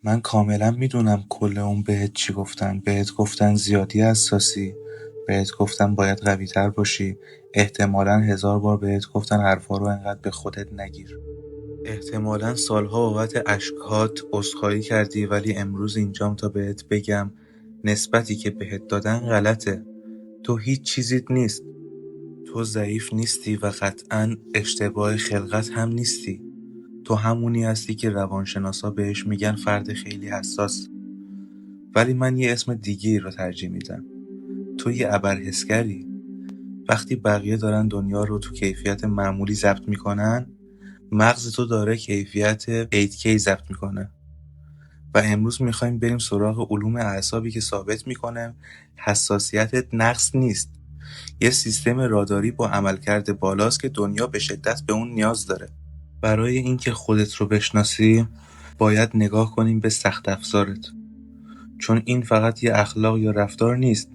من کاملا میدونم کل اون بهت چی گفتن. بهت گفتن زیادی حساسی، بهت گفتن باید قوی تر باشی، احتمالاً 1000 بار بهت گفتن حرفا رو انقدر به خودت نگیر. احتمالاً سالها بابت اشکات عذرخواهی کردی، ولی امروز اینجام تا بهت بگم نسبتی که بهت دادن غلطه. تو هیچ چیزیت نیست. تو ضعیف نیستی و قطعاً اشتباه خلقت هم نیستی. تو همونی هستی که روانشناسا بهش میگن فرد خیلی حساس. ولی من یه اسم دیگه رو ترجیح میدم. تو یه ابرحسگری. وقتی بقیه دارن دنیا رو تو کیفیت معمولی ضبط میکنن، مغز تو داره کیفیت 8K ضبط میکنه. و امروز میخوایم بریم سراغ علوم اعصابی که ثابت میکنه حساسیتت نقص نیست. یه سیستم راداری با عملکرد بالاست که دنیا به شدت به اون نیاز داره. برای اینکه خودت رو بشناسی باید نگاه کنیم به سخت افزارت. چون این فقط یه اخلاق یا رفتار نیست،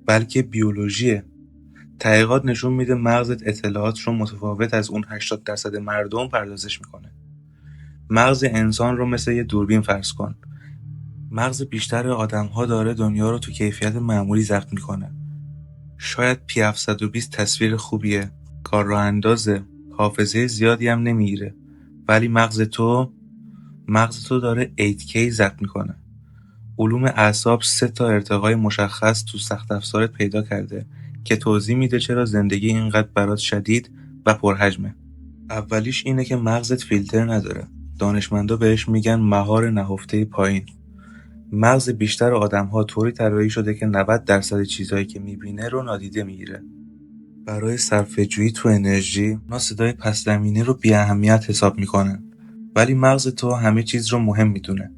بلکه بیولوژیه. تحقیقات نشون میده مغزت اطلاعات رو متفاوت از اون 80% مردم پردازش میکنه. مغز انسان رو مثل یه دوربین فرض کن. مغز بیشتر آدم‌ها داره دنیا رو تو کیفیت معمولی ضبط میکنه. شاید P720 تصویر خوبیه، کار راه اندازه، حافظه زیادی هم نمیگیره، ولی مغز تو داره 8K ضبط میکنه. علوم اعصاب 3 تا ارتقای مشخص تو سخت افزارت پیدا کرده که توضیح میده چرا زندگی اینقدر برات شدید و پرحجمه. اولیش اینه که مغزت فیلتر نداره. دانشمندا بهش میگن مهار نهفته پایین. مغز بیشتر آدم‌ها طوری طراحی شده که 90% چیزایی که میبینه رو نادیده میگیره. برای صرفه‌جویی تو انرژی، اونا صدای پس زمینه رو بی‌اهمیت حساب میکنن. ولی مغز تو همه چیز رو مهم میدونه.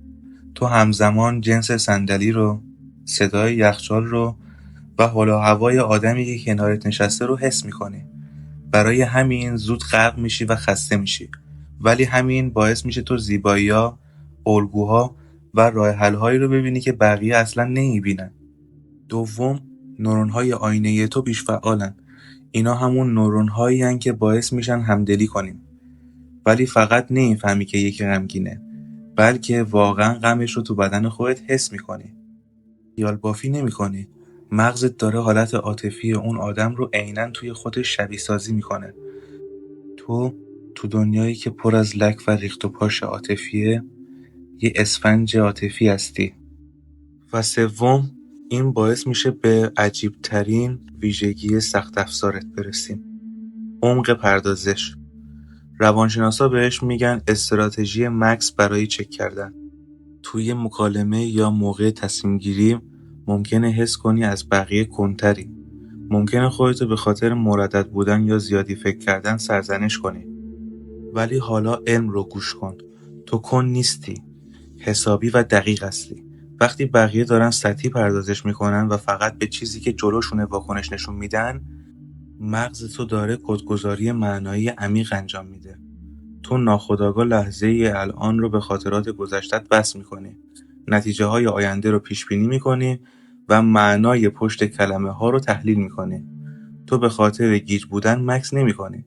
تو همزمان جنس صندلی رو، صدای یخچال رو و حال و هوای آدمی که کنارت نشسته رو حس میکنی. برای همین زود غرق میشی و خسته میشی. ولی همین باعث میشه تو زیبایی‌ها، الگوها و راه حل‌هایی رو ببینی که بقیه اصلا نمیبینن. دوم، نورون‌های آینه تو بیش فعالن. اینا همون نورون‌هایی هن که باعث میشن همدلی کنیم. ولی فقط نمیفهمی که یکی غمگینه، بلکه واقعا غمش رو تو بدن خودت حس میکنی. خیال بافی نمیکنی. مغزت داره حالت عاطفی اون آدم رو عیناً توی خودش شبیه سازی میکنه. تو دنیایی که پر از لک و ریخت و پاش عاطفیه، یه اسفنج عاطفی هستی. و سوم، این باعث میشه به عجیبترین ویژگی سخت افزارت برسیم: عمق پردازش. روانشناسا بهش میگن استراتژی مکس برای چک کردن. توی مکالمه یا موقع تصمیم گیری ممکنه حس کنی از بقیه کنتری. ممکنه خودتو به خاطر مردد بودن یا زیادی فکر کردن سرزنش کنی. ولی حالا علم رو گوش کن. تو کن نیستی. حسابی و دقیق هستی. وقتی بقیه دارن سطحی پردازش میکنن و فقط به چیزی که جلوشونه واکنش نشون میدن، مغز تو داره کدگذاری معنایی عمیق انجام میده. تو ناخودآگاه لحظه الان رو به خاطرات گذشتت بس میکنی. نتیجه های آینده رو پیش بینی میکنی و معنای پشت کلمه ها رو تحلیل میکنی. تو به خاطر گیج بودن مکس نمیکنی.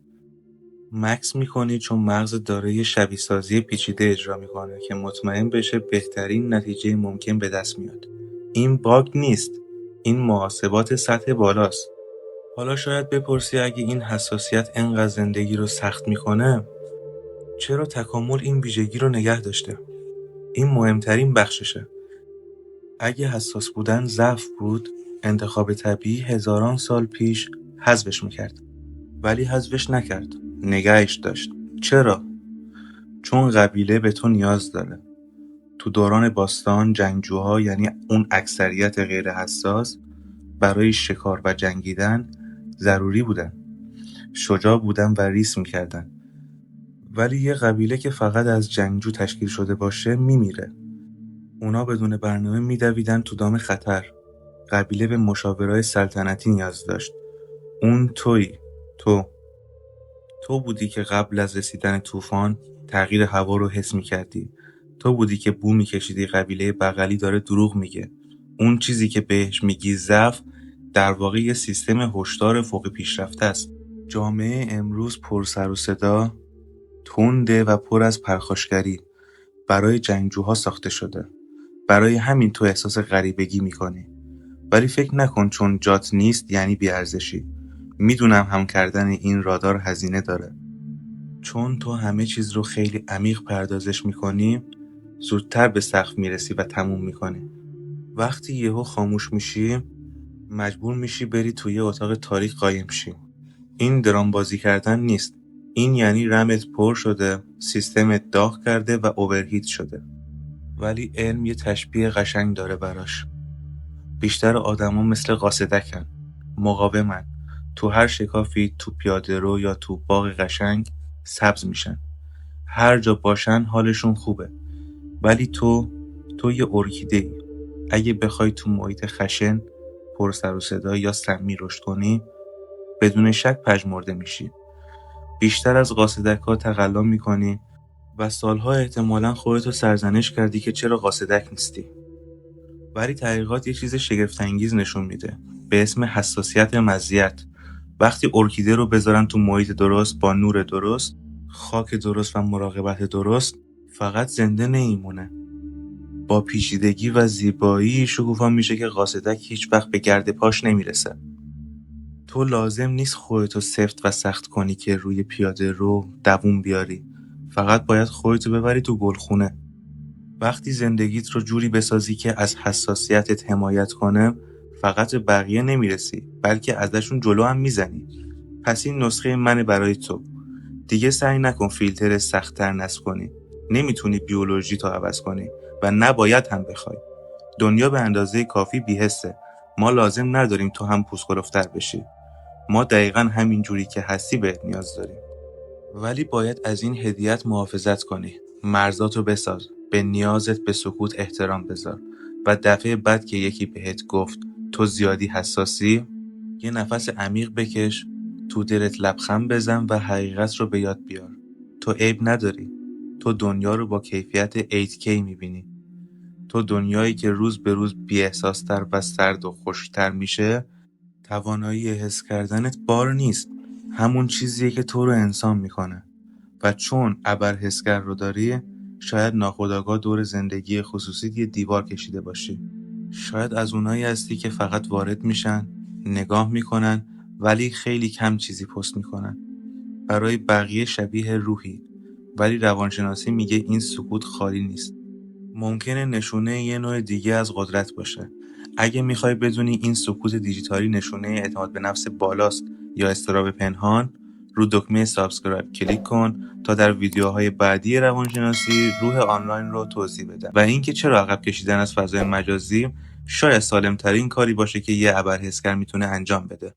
مکس میکنی چون مغز داره یه شبیه سازی پیچیده اجرا میکنه که مطمئن بشه بهترین نتیجه ممکن به دست میاد. این باگ نیست. این محاسبات سطح بالاست. حالا شاید بپرسی اگه این حساسیت انقدر زندگی رو سخت میکنه، چرا تکامل این ویژگی رو نگه داشته؟ این مهمترین بخششه. اگه حساس بودن ضعف بود، انتخاب طبیعی هزاران سال پیش حذفش میکرد. ولی حذفش نکرد. نگهش داشت. چرا؟ چون قبیله به تو نیاز داره. تو دوران باستان جنگجوها، یعنی اون اکثریت غیر حساس، برای شکار و جنگیدن ضروری بودن. شجاع بودن و ریسک میکردن. ولی یه قبیله که فقط از جنگجو تشکیل شده باشه میمیره. اونا بدون برنامه میدویدن تو دام خطر. قبیله به مشاورای سلطنتی نیاز داشت. اون تویی. تو بودی که قبل از رسیدن طوفان تغییر هوا رو حس میکردی. تو بودی که بو میکشیدی قبیله بغلی داره دروغ میگه. اون چیزی که بهش میگی ضعف، در واقع یه سیستم هشدار فوق پیشرفته است. جامعه امروز پر سر و صدا، تنده و پر از پرخاشگری. برای جنگجوها ساخته شده. برای همین تو احساس غریبگی میکنی. ولی فکر نکن چون جات نیست یعنی بی‌ارزشی. میدونم هم کردن این رادار هزینه داره. چون تو همه چیز رو خیلی عمیق پردازش میکنی، زودتر به سقف میرسی و تموم میکنی. وقتی یهو خاموش میشی، مجبور میشی بری توی اتاق تاریک قایم شی. این درام بازی کردن نیست. این یعنی رمت پر شده، سیستمت داغ کرده و اوورهیت شده. ولی علم یه تشبیه قشنگ داره براش. بیشتر آدما مثل قاصدکن، مقاومن. تو هر شکافی، تو پیاده‌رو یا تو باغ قشنگ، سبز میشن. هر جا باشن حالشون خوبه. ولی تو یه ارکیده‌ای. اگه بخوای تو محیط خشن، پر سر و صدا یا سمی رشد کنی، بدون شک پژمرده میشی. بیشتر از قاصدک‌ها تقلا میکنی و سالها احتمالاً خودتو سرزنش کردی که چرا قاصدک نیستی. ولی تحقیقات یه چیز شگفت‌انگیز نشون میده به اسم حساسیت مزیت. وقتی ارکیده رو بذارن تو محیط درست، با نور درست، خاک درست و مراقبت درست، فقط زنده نمیمونه. با پیچیدگی و زیبایی شکوفا میشه که قاصدک هیچ وقت به گرد پاش نمیرسه. تو لازم نیست خودتو سفت و سخت کنی که روی پیاده رو دووم بیاری. فقط باید خودتو ببری تو گلخونه. وقتی زندگیت رو جوری بسازی که از حساسیتت حمایت کنه، فقط به بقیه نمیرسی، بلکه ازشون جلو هم میزنی. پس این نسخه منه برای تو. دیگه سعی نکن فیلتر سخت‌تر نصب کنی. نمیتونی بیولوژی تو عوض کنی و نباید هم بخوای. دنیا به اندازه کافی بی‌حسه. ما لازم نداریم تو هم پوسکلفتر بشی. ما دقیقاً همین جوری که هستی بهت نیاز داریم. ولی باید از این هدیت محافظت کنی. مرزاتو بساز. به نیازت به سکوت احترام بذار. و دفعه بعد که یکی بهت گفت تو زیادی حساسی، یه نفس عمیق بکش، تو دلت لبخند بزن و حقیقت رو به یاد بیار. تو عیب نداری. تو دنیا رو با کیفیت 8K میبینی. تو دنیایی که روز به روز بی‌احساس‌تر و سرد و خشک‌تر میشه، توانایی حس کردنت بار نیست. همون چیزیه که تو رو انسان میکنه. و چون ابرحسگر رو داری، شاید ناخودآگاه دور زندگی خصوصیت یه دیوار کشیده باشی. شاید از اونایی هستی که فقط وارد میشن، نگاه میکنن، ولی خیلی کم چیزی پست میکنن. برای بقیه شبیه روحی. ولی روانشناسی میگه این سکوت خالی نیست. ممکنه نشونه یه نوع دیگه از قدرت باشه. اگه میخوای بدونی این سکوت دیجیتالی نشونه اعتماد به نفس بالاست یا اضطراب پنهان، رو دکمه سابسکرایب کلیک کن تا در ویدیوهای بعدی روانشناسی روح آنلاین رو توضیح بدم. و اینکه چرا عقب کشیدن از فضای مجازی شاید سالم‌ترین کاری باشه که یه ابرحسگر میتونه انجام بده.